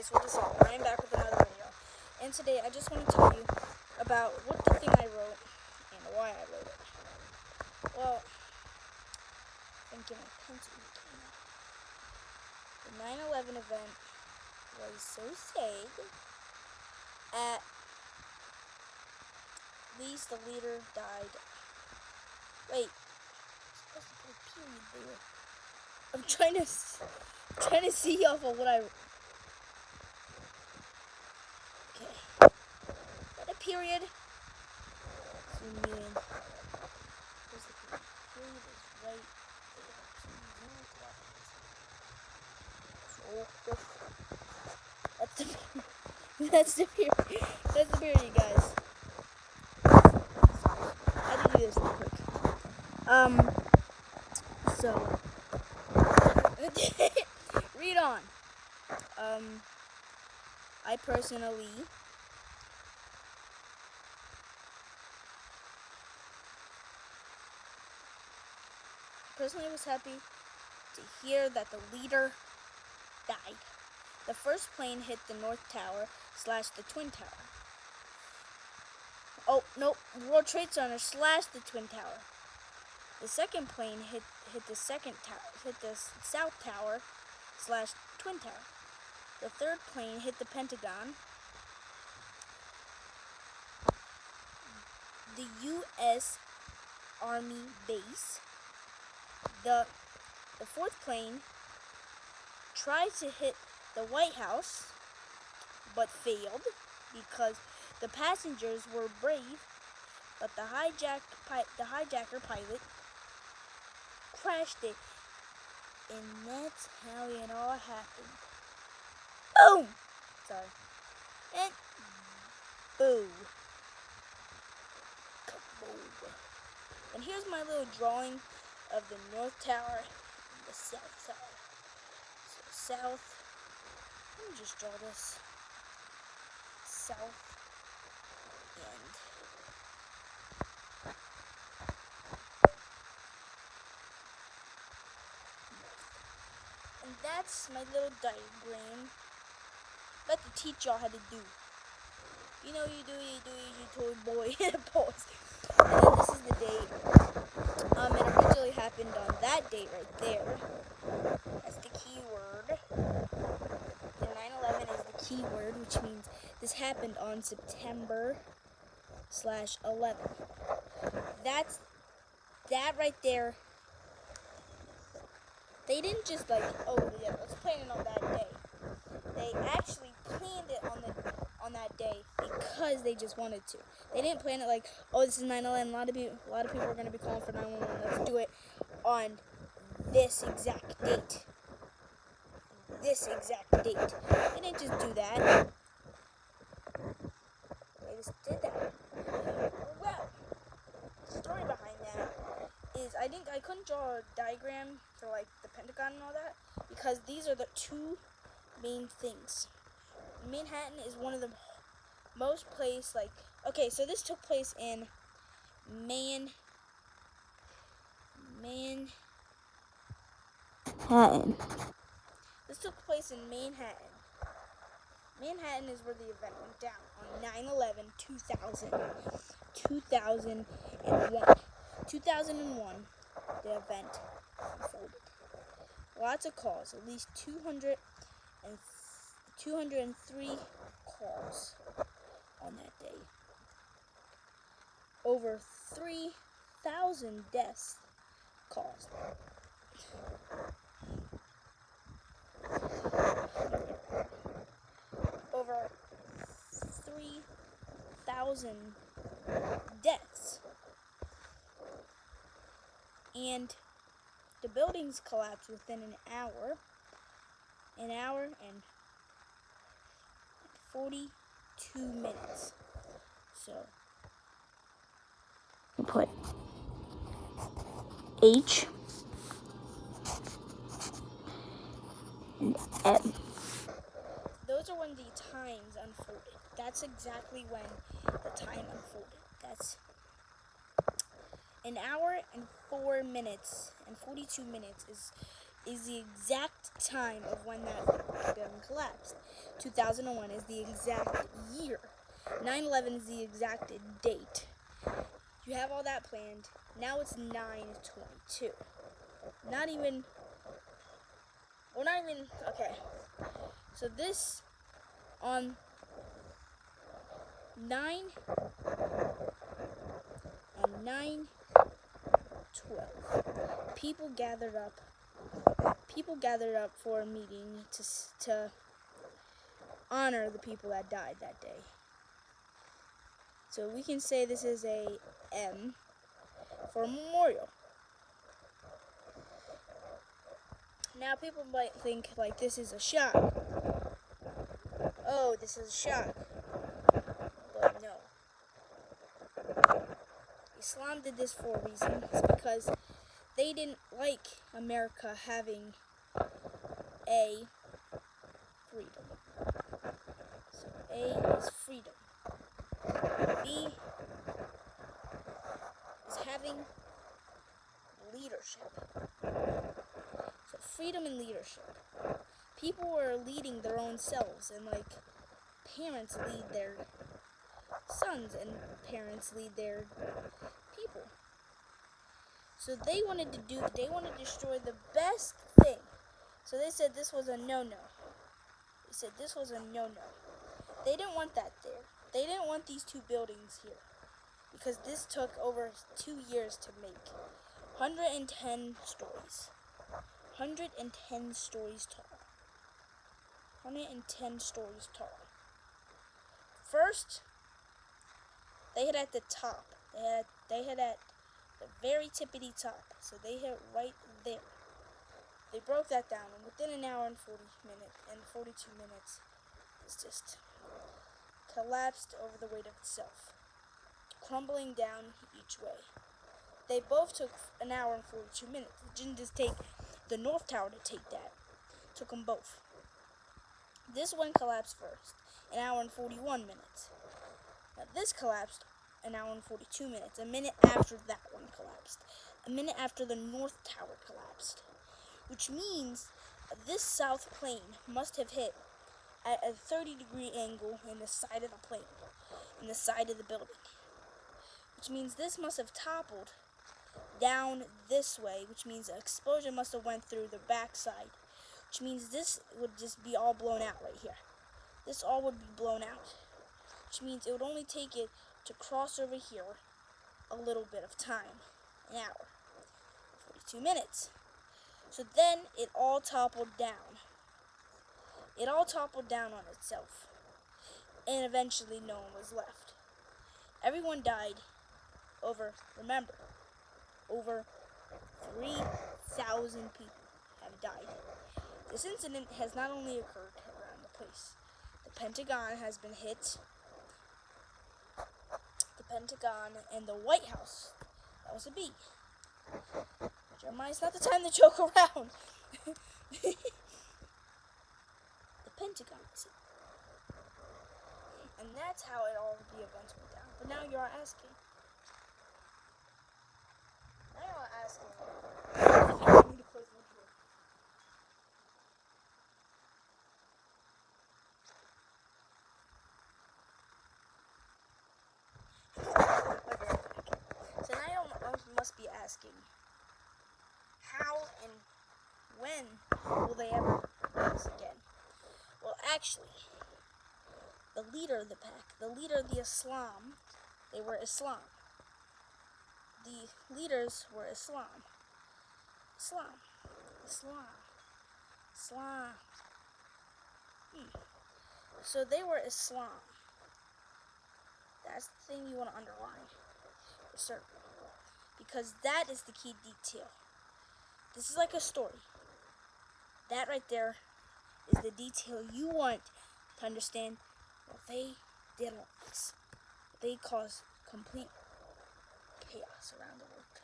guys, what is up? I am back with another video, and today I just want to tell you about what the thing I wrote and why I wrote it. Well, I'm getting my pencil. The 9/11 event was so sad. At least the leader died. Wait, I'm supposed to put a period there. I'm trying to see off of what I. Okay. Got a period. Zoom you in. Where's the period? Period is right there. So that's the period. That's the period, you guys. I had to do this real quick. So read on. I personally was happy to hear that the leader died. The first plane hit the North Tower / the Twin Tower. Oh, no, World Trade Center / the Twin Tower. The second plane hit the second tower, hit the South Tower / Twin Tower. The third plane hit the Pentagon. The U.S. Army base. The fourth plane tried to hit the White House, but failed because the passengers were brave, but the hijacker pilot crashed it, and that's how it all happened. Boom! Sorry. And boom. Kaboom. And here's my little drawing of the North Tower and the South Tower. So south, let me just draw this. South and that's my little diagram. Like to teach y'all how to do. You know you toy boy and a pause. And then this is the date. It originally happened on that date right there. That's the key word. The 9/11 is the key word, which means this happened on September /11. That's that right there. They didn't just like, oh yeah, let's plan it on that day. They actually planned it on that day because they just wanted to. They didn't plan it like, oh, this is 9/11. A lot of people are gonna be calling for 911. Let's do it on this exact date. This exact date. They didn't just do that. They just did that. Well, the story behind that is I couldn't draw a diagram for like the Pentagon and all that because these are the two main things. Manhattan is one of the most place like, okay, so this took place in Manhattan. This took place in Manhattan. Manhattan is where the event went down on 9/11/2001. 2001, the event unfolded. Lots of calls, at least 203 calls on that day. Over 3,000 deaths caused. Over 3,000 deaths. And the buildings collapsed within an hour and 42 minutes. So you put H and M. Those are when the times unfolded. That's exactly when the time unfolded. That's an hour and 4 minutes and 42 minutes is is the exact time of when that building collapsed. 2001 is the exact year. 9/11 is the exact date. You have all that planned. Now it's 9/22. Not even. Well, not even. Okay. So this on 9 and 9/12. People gathered up for a meeting to honor the people that died that day. So we can say this is a M for memorial. Now people might think like this is a shock. Oh, this is a shock. But no. Islam did this for a reason. It's because they didn't like America having A, freedom. So A is freedom. B is having leadership. So freedom and leadership. People were leading their own selves, and like parents lead their sons and parents lead their people. So they wanted to destroy the best thing. So they said this was a no-no. They said this was a no-no. They didn't want that there. They didn't want these two buildings here. Because this took over 2 years to make. 110 stories. 110 stories tall. 110 stories tall. First, they hit at the top. They hit at the very tippity top. So they hit right there. They broke that down, and within an hour and 42 minutes, it's just collapsed over the weight of itself, crumbling down each way. They both took an hour and 42 minutes. It didn't just take the North Tower to take that. It took them both. This one collapsed first, an hour and 41 minutes. Now this collapsed an hour and 42 minutes, a minute after that one collapsed, a minute after the North Tower collapsed, which means this south plane must have hit at a 30-degree angle in the side of the plane, in the side of the building, which means this must have toppled down this way, which means the explosion must have went through the backside, which means this would just be all blown out right here. This all would be blown out, which means it would only take it to cross over here a little bit of time, an hour, 42 minutes. So then it all toppled down. It all toppled down on itself, and eventually no one was left. Everyone died. Remember, over 3,000 people have died. This incident has not only occurred around the place. The Pentagon has been hit. The Pentagon and the White House. That was a B. Jeremiah, it's not the time to joke around. The Pentagon is hit. And that's how it all the events went down. But now you're asking. If you want me to close my door. Okay. So now you must be asking, how and when will they ever do this again? Well, actually, the leader of the pack, the leader of the Islam, they were Islam. The leaders were Islam. Islam. So they were Islam. That's the thing you want to underline for certain, because that is the key detail. This is like a story. That right there is the detail you want to understand what they did all this. They caused complete chaos around the world.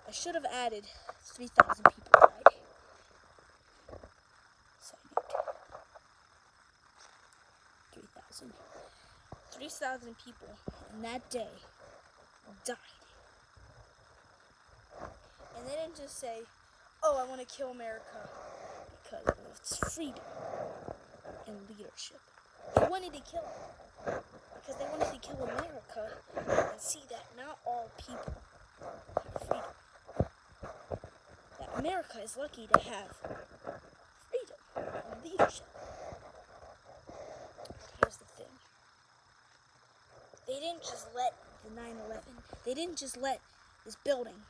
I should have added 3,000 people died. Side note. 3,000. 3,000 people in that day died. And they didn't just say, oh, I want to kill America because of its freedom and leadership. They wanted to kill it because they wanted to kill America and see that not all people have freedom. That America is lucky to have freedom and leadership. But here's the thing. They didn't just let the 9/11, they didn't just let this building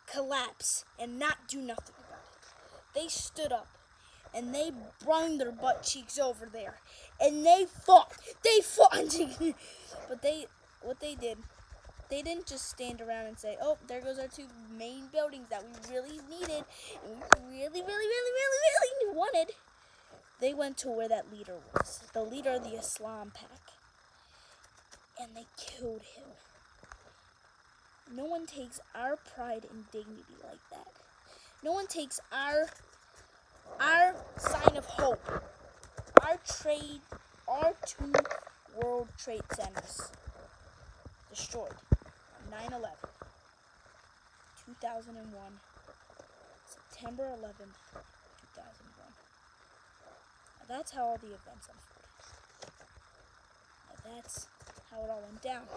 collapse and not do nothing about it. They stood up and they brung their butt cheeks over there and they fought. But what they did, they didn't just stand around and say, oh, there goes our 2 main buildings that we really needed and we really wanted. They went to where that leader was, the leader of the Islam pack, and they killed him. No one takes our pride and dignity like that. No one takes our sign of hope, our 2 World Trade Centers destroyed on 9/11, 2001, September 11th, 2001. Now that's how all the events unfolded. Now that's how it all went down.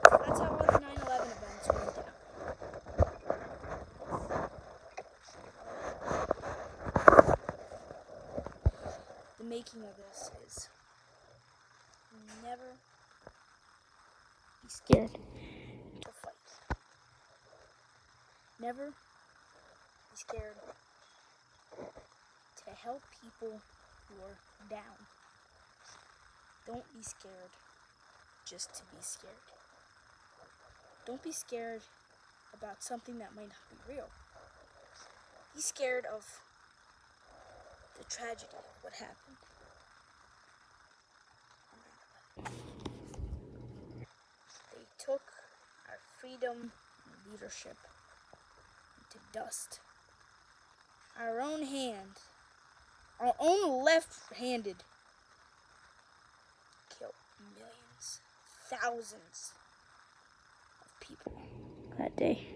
That's how all the 9/11 events went down. The making of this is never be scared to fight. Never be scared to help people who are down. Don't be scared just to be scared. Don't be scared about something that might not be real. Be scared of the tragedy of what happened. They took our freedom and leadership into dust. Our own hand, our own left-handed, killed millions, thousands of people that day.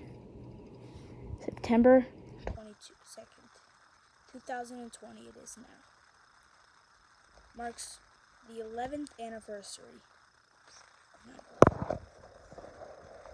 September 22nd, 2020 it is now. Marks the 11th anniversary of 9/11.